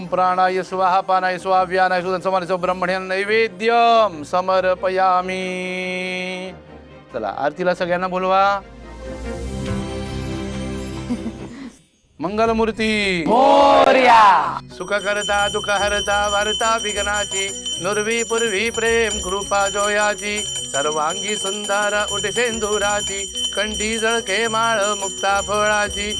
प्राणाय स्वाहा पानाय स्वाहा व्यानाय सुदन समानाय ब्रह्मण्य नैवेद्यम समर्पयामी। चला आरतीला सगळ्यांना बोलवा। मंगलमूर्ती मोरया। सुख करता दुःख हरता वार्ता विघ्नाची नुर्वी पूर्वी प्रेम कृपा जोयाची सर्वांगी सुंदर उठे सेंदुराची कंठी जळके माळ मुक्ता फळाची।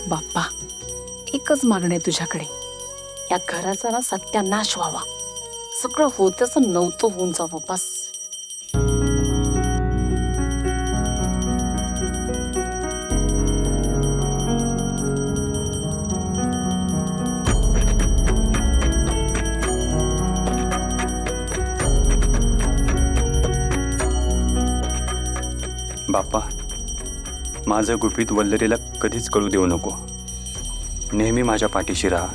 बाप्पा, एकच मागणे तुझ्याकडे, या घराचा ना सत्यानाश व्हावा, सगळं होतच नव्हतं होऊन जावं बस। बाप्पा, माझं गुपित वल्लरीला कधीच कळू देऊ नको, नेहमी माझ्या पाठीशी राहा।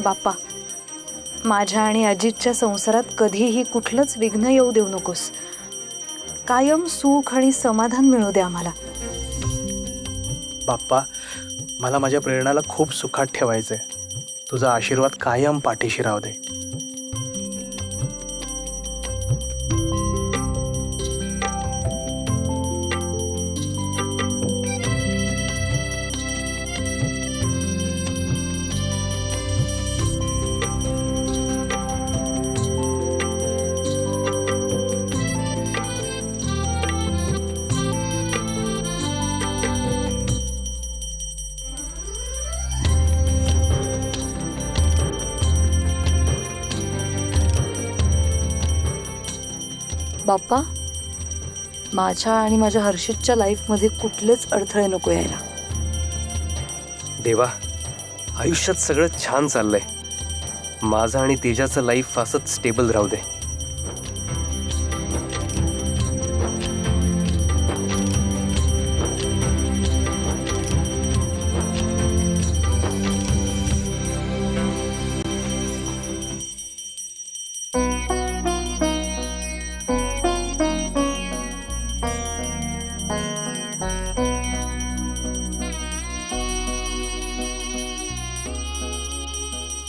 बाप्पा, माझ्या आणि अजितच्या संसारात कधीही कुठलंच विघ्न येऊ देऊ नकोस। कायम सुख आणि समाधान मिळू दे आम्हाला। बाप्पा, मला माझ्या प्रेरणाला खूप सुखात ठेवायचंय, तुझा आशीर्वाद कायम पाठीशी राहू दे। बाप्पा, माझ्या आणि माझ्या हर्षितच्या लाईफमध्ये कुठलेच अडथळे नको यायला। देवा, आयुष्यात सगळं छान चाललंय, माझं आणि तेजाचं लाईफ असंच स्टेबल राहू दे।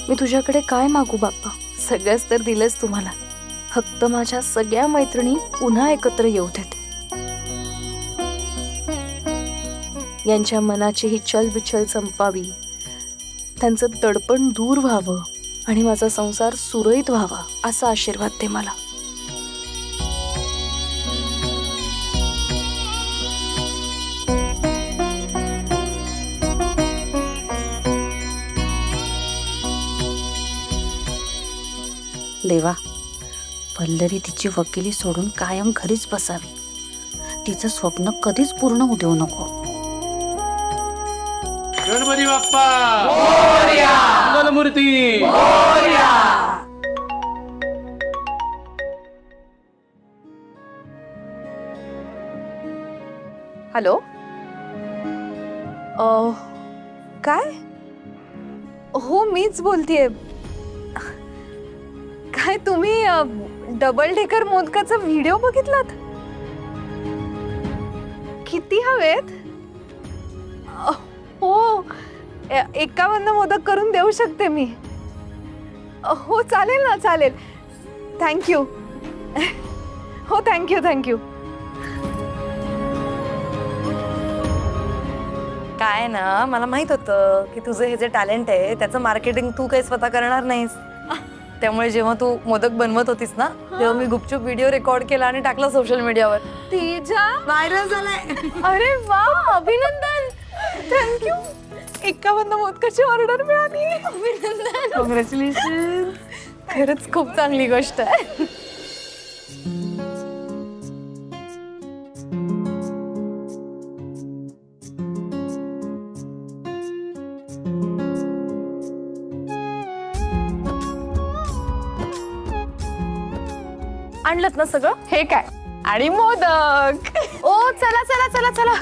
मी तुझ्याकडे काय मागू बाप्पा, सगळ्याच तर दिलंच तुम्हाला। फक्त माझ्या सगळ्या मैत्रिणी पुन्हा एकत्र येऊ देत, यांच्या मनाची ही चलबिचल संपावी, त्यांचं दडपण दूर व्हावं आणि माझा संसार सुरळीत व्हावा असा आशीर्वाद दे मला। देवा, वल्लरी तिची वकिली सोडून कायम घरीच बसावी. तिचं स्वप्न कधीच पूर्ण होऊ देऊ नको. गणपती बाप्पा मंगलमूर्ती. हॅलो. काय? हो, मीच बोलतेय. काय तुम्ही डबल डेकर मोदकाचा व्हिडिओ बघितलात? किती हवेत? हो, 51 मोदक करून देऊ शकते मी. हो चालेल ना, चालेल. थँक्यू. हो, थँक्यू थँक्यू. काय ना, मला माहित होतं की तुझं हे जे टॅलेंट आहे त्याचं मार्केटिंग तू काही स्वतः करणार नाहीस. त्यामुळे जेव्हा तू मोदक बनवत होतीस ना, तेव्हा मी गुपचूप व्हिडिओ रेकॉर्ड केला आणि टाकला सोशल मीडियावर. तेजा, व्हायरल झालाय. अरे वा, अभिनंदन. थँक्यू. 51 मोदकाची ऑर्डर मिळाली. अभिनंदन. कॉंग्रॅच्युलेशन. खरंच खूप चांगली गोष्ट आहे. आणलंत ना सगळं? हे काय? आणि मोदक. ओ चला चला चला चला,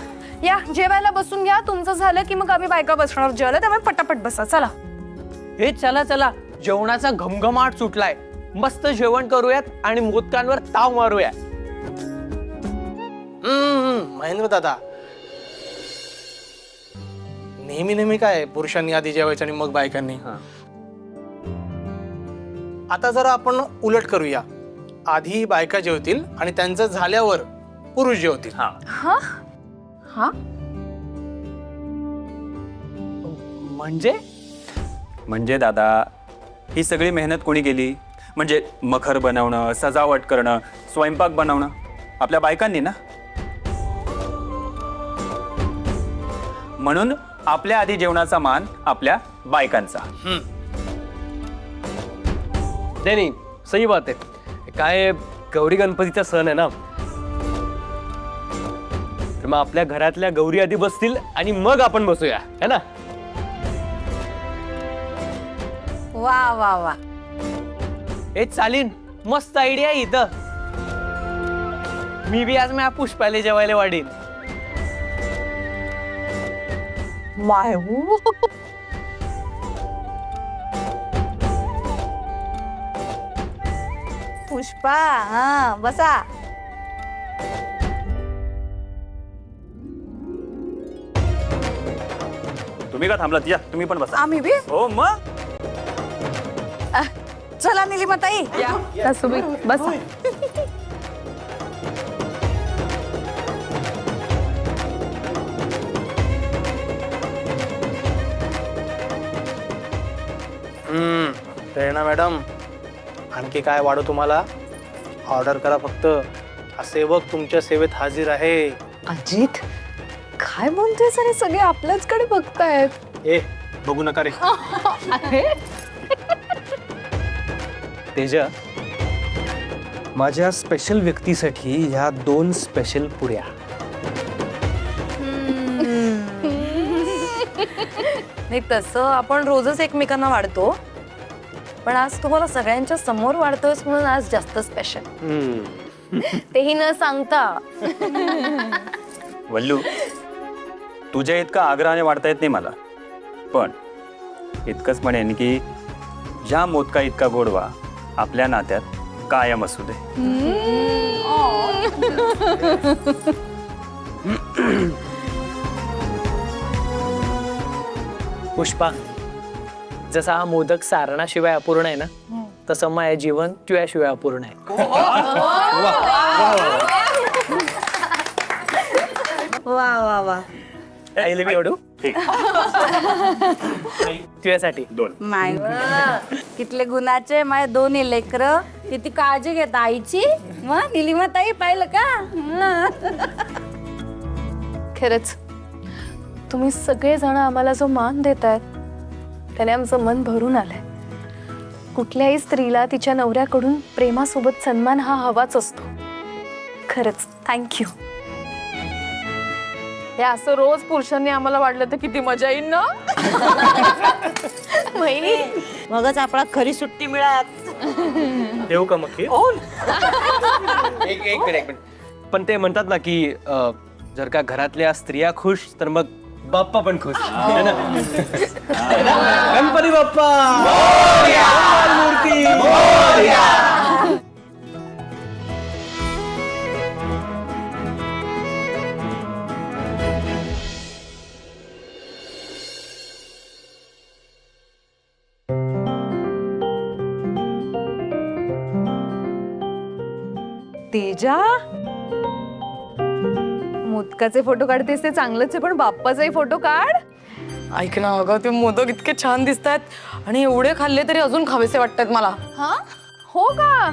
या जेवायला बसून घ्या. तुमचं झालं की मग आम्ही बायका बसणार जेवायला, त्यामुळे पटापट बसा. चला. हे चला चला, जेवणाचा घमघमाट सुटलाय. मस्त जेवण करूयात आणि मोदकांवर ताव मारूया. महेंद्र दादा, नेहमी नेहमी काय पुरुषांनी आधी जेवायचं आणि मग बायकांनी? आता जरा आपण उलट करूया. आधी बायका जेवतील आणि त्यांचं झाल्यावर पुरुष जेवतील. हा हा. म्हणजे दादा, ही सगळी मेहनत कोणी केली? म्हणजे मखर बनवणं, सजावट करणं, स्वयंपाक बनवणं आपल्या बायकांनी ना. म्हणून आपल्या आधी जेवणाचा मान आपल्या बायकांचा. नाही, सही बात आहे. काय गौरी गणपतीचा सण आहे ना, तर मग आपल्या घरातल्या गौरी आधी बसतील आणि मग आपण बसूया, है ना? वा वा वा. हे चालीन, मस्त आयडिया आहे इथं. मी बी आज माझ्या पुष्पाला जेवायला वाढीन. पुष्पा, हा बसा. तुम्ही का थांबलात? या तुम्ही पण बसा. आम्ही बी. हो मग. चला निलिमाताई, सासूबाई बसा. प्रेरणा मॅडम, आणखी काय वाढू तुम्हाला? ऑर्डर करा फक्त. हा सेवक तुमच्या सेवेत हाजीर आहे. अजित, काय बोलतोयस? आणि सगळे आपल्याचकडे बघतायत. ए, बघू नका रे. तेजा, माझ्या स्पेशल व्यक्तीसाठी ह्या 2 स्पेशल पुऱ्या. नाही तसं आपण रोजच एकमेकांना वाढतो, पण आज तुम्हाला सगळ्यांच्या समोर वाढतोयस म्हणून आज जास्त स्पेशल. तेही न सांगता. वल्लू, तुझ्या इतका आग्रहाने वाढता येत नाही मला, पण इतकंच म्हणेन की ज्या मोदका इतका गोडवा आपल्या नात्यात कायम असू दे. पुष्पा, जसा हा मोदक सारणाशिवाय अपूर्ण आहे ना, तसं माझं जीवन तुझ्याशिवाय अपूर्ण आहे. वा वा वा. आईले मी एवढू तुझ्यासाठी 2. माय कितले गुणाचे माय 2 लेकर. किती काळजी घेता आईची. मग निलिमाताई पाहिलं का? खरंच तुम्ही सगळेजण आम्हाला जो मान देतायत त्याने आमचं मन भरून आलंय. कुठल्याही स्त्रीला तिच्या नवऱ्याकडून प्रेमासोबत सन्मान हा हवाच असतो. खरंच थँक्यू. हे असं रोज पुरुषांनी आम्हाला वाढलं तर किती मजा येईल ना. महिनी मगच आपला खरी सुट्टी मिळात. देऊ का मग एक मिनिट. पण ते म्हणतात ना की जर का घरातल्या स्त्रिया खुश तर मग बाप्पा पण खुश. है ना? गणपती बाप्पा मूर्ती. तेजा, मोदकाचे फोटो काढतेस ते चांगलंच आहे, पण बाप्पाचाही फोटो काढ. ऐक ना अगं, ते मोदक इतके छान दिसतात आणि एवढे खाल्ले तरी अजून खावेसे वाटतात मला. हा हो का?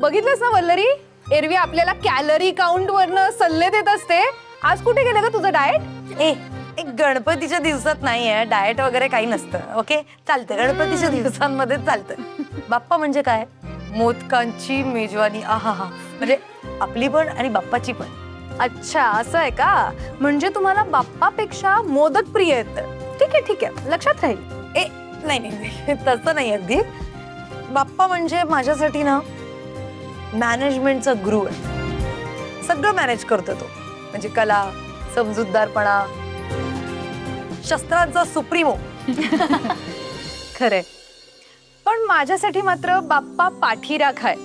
बघितलंस ना वल्लरी, एरवी आपल्याला कॅलरी काउंट वरनं सल्ले देत असते. आज कुठे गेलं का तुझं डाएट? एक गणपतीच्या दिवसात नाहीये डाएट वगैरे काही नसतं. ओके, चालतं, गणपतीच्या दिवसांमध्ये चालतं. बाप्पा म्हणजे काय? मोदकांची मेजवानी. आहा हा, म्हणजे आपली पण आणि बाप्पाची पण. अच्छा असं आहे का? म्हणजे तुम्हाला बाप्पापेक्षा मोदक प्रिय आहेत. ठीक आहे लक्षात राहील. नाही नाही नाही, तसं नाही अगदी. बाप्पा म्हणजे माझ्यासाठी ना मॅनेजमेंटचा गुरु आहे. सगळं मॅनेज करतो तो, म्हणजे कला, समजूतदारपणा, शस्त्रांचा सुप्रीमो. खरंय, पण माझ्यासाठी मात्र बाप्पा पाठीराख आहे.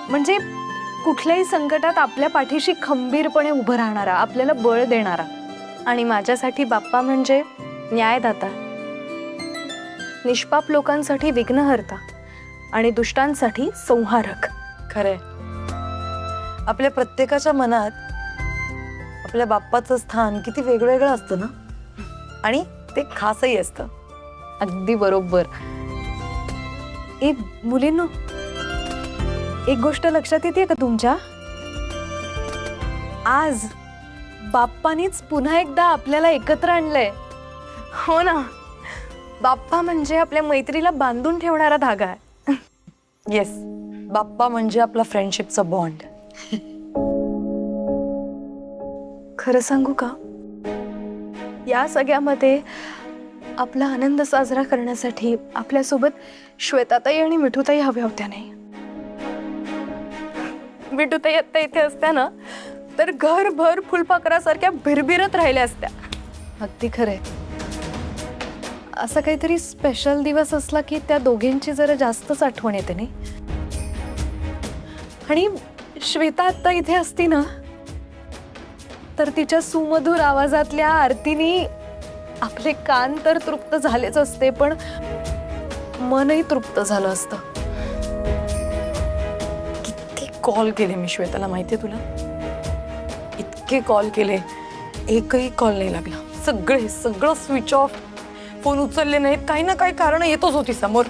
म्हणजे कुठल्याही संकटात आपल्या पाठीशी खंबीरपणे उभं राहणारा, आपल्याला बळ देणारा. आणि माझ्यासाठी बाप्पा म्हणजे न्यायदाता, निष्पाप लोकांसाठी विघ्नहर्ता आणि दुष्टांसाठी संहारक. खरंय, आपल्या प्रत्येकाच्या मनात आपल्या बाप्पाचं स्थान किती वेगवेगळं असतं ना, आणि ते खासही असतं. अगदी बरोबर. मुलींनो, एक गोष्ट लक्षात येते का तुमच्या? आज बाप्पानीच पुन्हा एकदा आपल्याला एकत्र आणलंय. हो ना, बाप्पा म्हणजे आपल्या मैत्रीला बांधून ठेवणारा धागा आहे. येस, बाप्पा म्हणजे आपला फ्रेंडशिपचा बॉन्ड. खरं सांगू का, या सगळ्यामध्ये आपला आनंद साजरा करण्यासाठी आपल्यासोबत श्वेताताई आणि मिठूताई हव्या होत्या. नाही, मिठूताई आत्ता इथे असत्या ना तर घरभर फुलपाखरासारख्या भिरभिरत राहिल्या असत्या. अगदी खरंय. असा काहीतरी स्पेशल दिवस असला की त्या दोघींची जरा जास्तच आठवण येते. नाही, आणि श्वेता आत्ता इथे असती ना तर तिच्या सुमधुर आवाजातल्या आरतीने आपले कान तर तृप्त झालेच असते, पण मनही तृप्त झालं असतं. किती कॉल केले मी श्वेताला, माहितीये तुला? इतके कॉल केले, एकही कॉल नाही लागला. सगळं स्विच ऑफ. फोन उचलले नाहीत, काही ना काही कारण येतच होती समोर.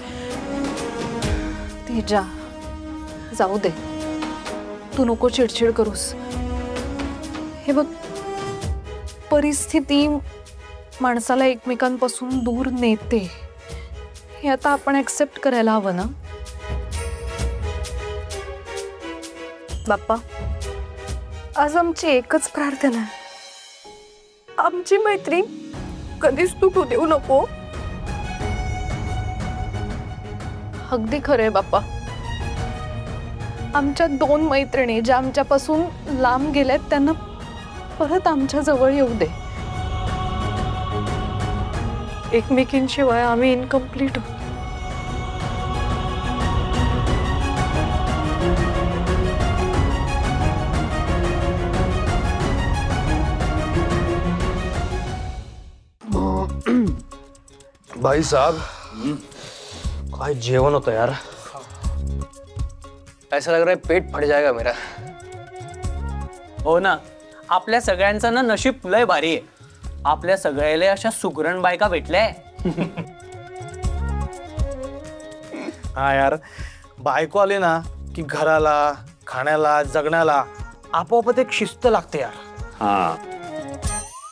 तेजा, जाऊ दे, तू नको चिडचिड करूस. हे बघ, परिस्थिती माणसाला एकमेकांपासून दूर नेते, हे आता आपण ऍक्सेप्ट करायला हवं ना. बाप्पा, आज आमची एकच प्रार्थना आहे, आमची मैत्री कधीच तुटू देऊ नको. अगदी खरंय बाप्पा. आमच्या दोन मैत्रिणी ज्या आमच्यापासून लांब गेल्यात त्यांना परत आमच्या जवळ येऊ दे. एकमेकींशिवाय आम्ही इनकम्प्लीट होतो. भाई साहब, काय जेवण होतं यार. ऐसा लग रहा है पेट फट जाएगा मेरा. हो ना, आपल्या सगळ्यांचं ना नशीब लय भारी आहे. आपल्या सगळ्याला अशा सुगरण बायका भेटल्या. हा यार, बायको आले ना की घराला, खाण्याला, जगण्याला आपोआप एक शिस्त लागते यार. हा,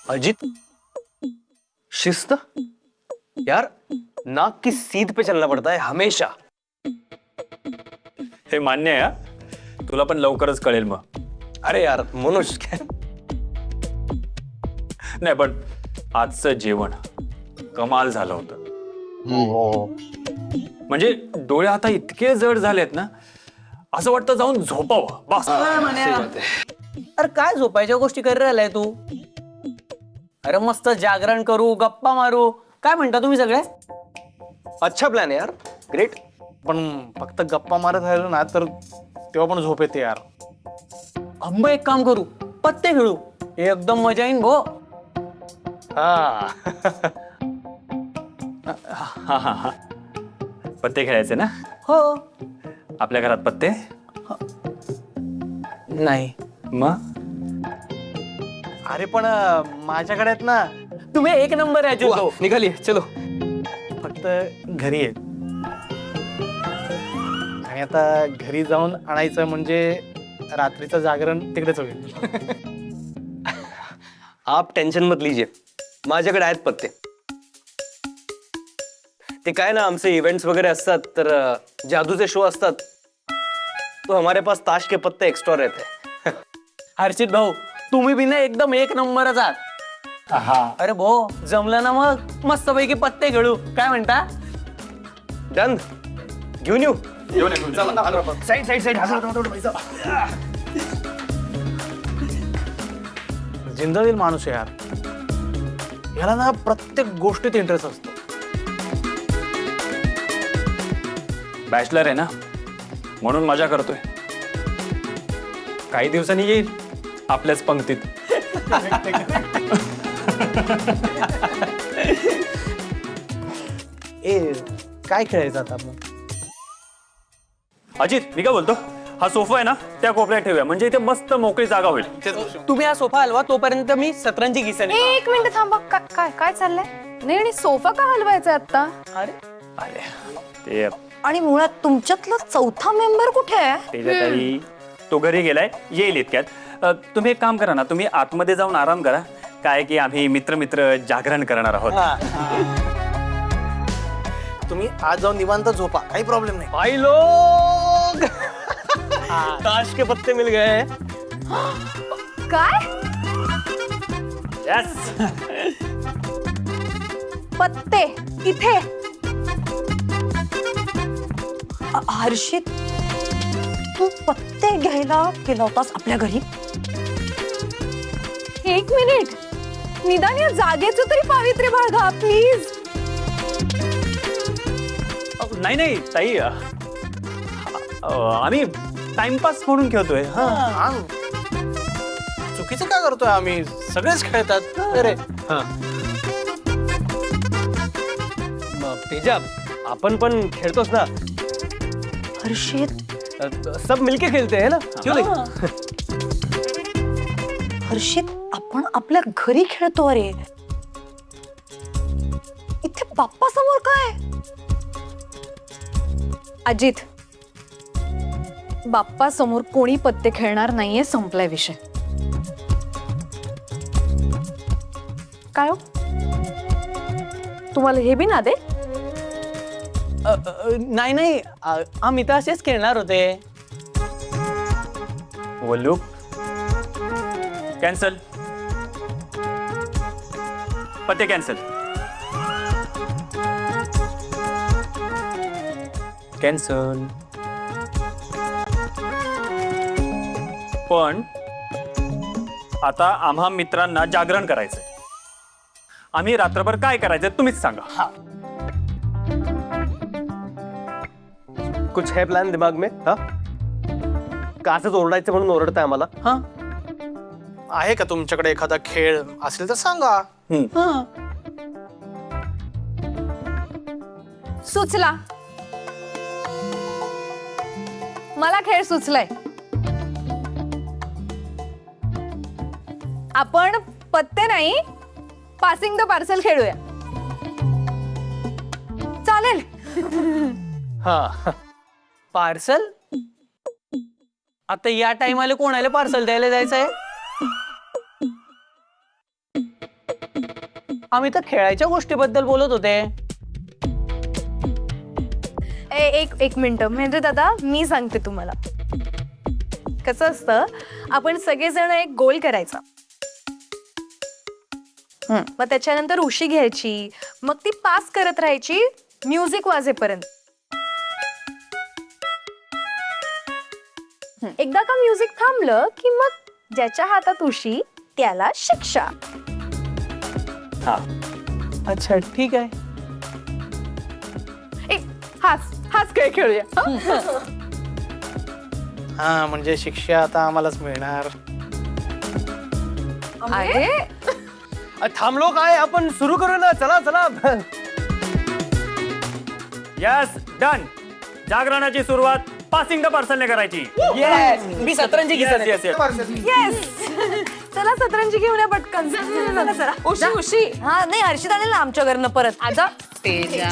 अजित, शिस्त यार, नाक की सीध पे चलना पड़ता है हमेशा. हे मान्य आहे हा. तुला पण लवकरच कळेल मग. अरे यार मनोज काय नाही पण आजचं जेवण कमाल झालं होतं. म्हणजे डोळे आता इतके जड झालेत ना, असं वाटतं जाऊन झोपावं बस. अरे काय झोपायच्या गोष्टी करी राहिलाय तू? अरे मस्त जागरण करू, गप्पा मारू. काय म्हणता तुम्ही सगळे? अच्छा प्लॅन आहे यार. ग्रेट. पण फक्त गप्पा मारत राहिलो ना तर तेव्हा पण झोप येते यार. अंब एक काम करू, पत्ते खेळू, एकदम मजा येईन भो. हा हा हा हा. पत्ते खेळायचे ना? हो. आपल्या घरात पत्ते नाही. मग अरे पण माझ्याकडे आहेत ना, तुम्ही एक नंबर आहे अजित भाऊ. निघाली चलो. फक्त घरी आहेत. आणि आता घरी जाऊन आणायचं म्हणजे रात्रीचं जागरण तिकडेच होईल. आप टेंशन मत लीजिए, माझ्याकडे आहेत पत्ते. ते काय ना, आमचे इव्हेंट्स वगैरे असतात तर जादूचे शो असतात, तो हमारे पास ताश के पत्ते एक्स्ट्रा रहते हैं. हर्षित भाऊ, तुम्ही बी ना एकदम एक नंबरच आहात. अरे भाऊ जमलं ना, मग मस्तपैकी पत्ते खेळू. काय म्हणता? डन. घेऊन येऊ. जिंदादिल माणूस आहे यार. याला ना प्रत्येक गोष्टीत इंटरेस्ट असतो. बॅचलर आहे ना, म्हणून मजा करतोय. काही दिवसांनी येईल आपल्याच पंक्तीत. ए काय खेळायचं आता आपण? अजित, मी काय बोलतो, हा सोफा आहे ना त्या कोपऱ्यात ठेवूया, म्हणजे इथे मस्त मोकळी जागा होईल. तुम्ही हा सोफा हलवा, तोपर्यंत मी सतरंजी घिसेन. एक मिनिट थांबा. काय काय चाललंय? नाही, आणि सोफा का हलवायचा आता? अरे ते आणि मुळात तुमच्यातला चौथा मेंबर कुठे आहे? त्याच्यातही तो घरी गेलाय, येईल इतक्यात. तुम्ही एक काम करा ना, तुम्ही आतमध्ये जाऊन आराम करा. काय की आम्ही मित्र जागरण करणार आहोत. तुम्ही आज जाऊन निवांत झोपा, काही प्रॉब्लेम नाही. भाई लोग ताश के पत्ते मिल गए. काय Yes. पत्ते इथे? हर्षित, तू पत्ते घ्यायला गेला होतास आपल्या घरी? एक मिनिट, निदान या जागेचं तरी पावित्र्य बाळगा प्लीज. नाही ताई, आम्ही टाइमपास म्हणून खेळतोय. हा. चुकीचं काय करतोय आम्ही? सगळेच खेळतात. अरे तेजा, आपण पण खेळतोस ना. हर्षित, सब मिलके खेलते हैं ना. क्यों नहीं? हर्षित, आपण आपल्या घरी खेळतो. अरे इथे बाप्पा समोर काय? अजित, बाप्पा समोर कोणी पत्ते खेळणार नाहीये, संपलाय विषय. काय हो, तुम्हाला हे बी ना दे? नाही, आम्ही तर असेच खेळणार होते. वल्लू, कॅन्सल. पत्ते कॅन्सल. कॅन्सल. पण आता आम्हा मित्रांना जागरण करायचंय. आम्ही रात्रभर काय करायचं तुम्हीच सांगा. कुछ है प्लान दिमाग में? हा, का असंच ओरडायचं म्हणून ओरडताय आम्हाला? हा आहे का तुमच्याकडे एखादा खेळ असेल तर सांगा. सुचला, मला खेळ सुचलाय. आपण पत्ते नाही, पासिंग द पार्सल खेळूया. चालेल? हा. पार्सल? आता या टाइमाला कोणाला पार्सल द्यायला जायचंय? आम्ही तर खेळायच्या गोष्टीबद्दल बोलत होते. एक मिनिट म्हणजे दादा मी सांगते तुम्हाला कसं असतं. आपण सगळेजण एक गोल करायचा, मग त्याच्यानंतर उशी घ्यायची, मग ती पास करत राहायची म्युझिक वाजेपर्यंत. एकदा का म्युझिक थांबलं की मग ज्याच्या हातात उशी त्याला शिक्षा. हा अच्छा ठीक आहे. हाच खेळ खेळूया. हा म्हणजे शिक्षा आता आम्हालाच मिळणार. थांबलो काय, आपण सुरू करू ना. चला चला. Yes done. जागरणाची सुरुवात पासिंग द पर्सनने करायची. येस मी सतरंजी घेतलं. येस येस येस चला सतरंजी घेऊन या पटकन. उशी हा नाही हर्षित आणेल ना आमच्या घरनं परत. तेजा